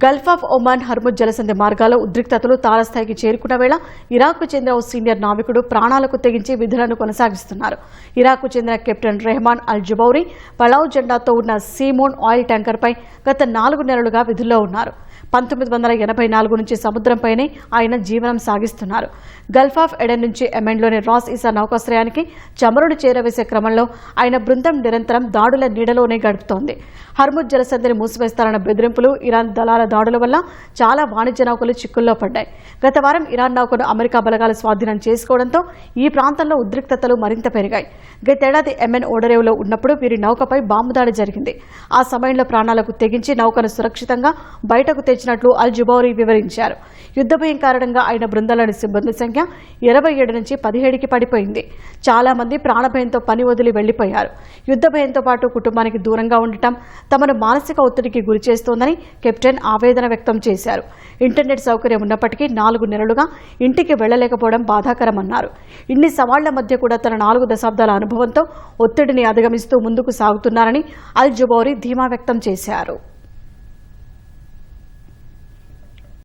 Gulf of Oman Hormuz జలసంధి మార్గాల్లో ఉద్రిక్తతలు తారస్థాయికి చేరుకున్న వేళ ఇరాక్కు చెందిన ఓ సీనియర్ నావికుడు ప్రాణాలకు తెగించి విధులను కొనసాగిస్తున్నారు. ఇరాక్కు చెందిన కెప్టెన్ రెహమాన్ అల్ జుబౌరి పలావ్ జెండాతో ఉన్న సీమోన్ ఆయిల్ ట్యాంకర్పై గత 4 నెలలుగా విధుల్లో ఉన్నారు. 1984 నుంచి సముద్రంపైనే ఆయన జీవనం సాగిస్తున్నారు. గల్ఫ్ ఆఫ్ ఎడెన్ నుంచి యెమెన్లోని రాస్ ఇసా నౌకాశ్రయానికి చమురును చేరవేసే క్రమంలో ఆయన బృందం నిరంతరం దాడుల నీడలోనే గడుపుతోంది. హర్ముజ్ జలసంధిని మూసివేస్తారన్న బెదిరింపులు, ఇరాన్ దళాల దాడుల వల్ల చాలా వాణిజ్య నౌకలు చిక్కుల్లో పడ్డాయి. గత వారం ఇరాన్ నౌకను అమెరికా బలగాలు స్వాధీనం చేసుకోవడంతో ఈ ప్రాంతంలో ఉద్రిక్తతలు మరింత పెరిగాయి. గతేడాది యెమెన్ ఓడరేవులో ఉన్నప్పుడు వీరి నౌకపై బాంబు దాడి జరిగింది. ఆ సమయంలో ప్రాణాలకు తెగించి నౌకను సురక్షితంగా బయటకు తెచ్చినట్లు అల్ జుబౌరి వివరించారు. యుద్ధ భయం కారణంగా ఆయన బృందాలోని సిబ్బంది సంఖ్య 27 నుంచి 17కి పడిపోయింది. చాలా మంది ప్రాణభయంతో పని వదిలి వెళ్లిపోయారు. యుద్ధ భయంతో పాటు కుటుంబానికి దూరంగా ఉండటం తమను మానసిక ఒత్తిడికి గురిచేస్తోందని కెప్టెన్ ఆవేదన వ్యక్తం చేశారు. ఇంటర్నెట్ సౌకర్యం ఉన్నప్పటికీ 4 నెలలుగా ఇంటికి వెళ్లలేకపోవడం బాధాకరమన్నారు. ఇన్ని సవాళ్ల మధ్య కూడా తన 4 దశాబ్దాల అనుభవంతో ఒత్తిడిని అధిగమిస్తూ ముందుకు సాగుతున్నారని అల్ జుబౌరి ధీమా వ్యక్తం చేశారు.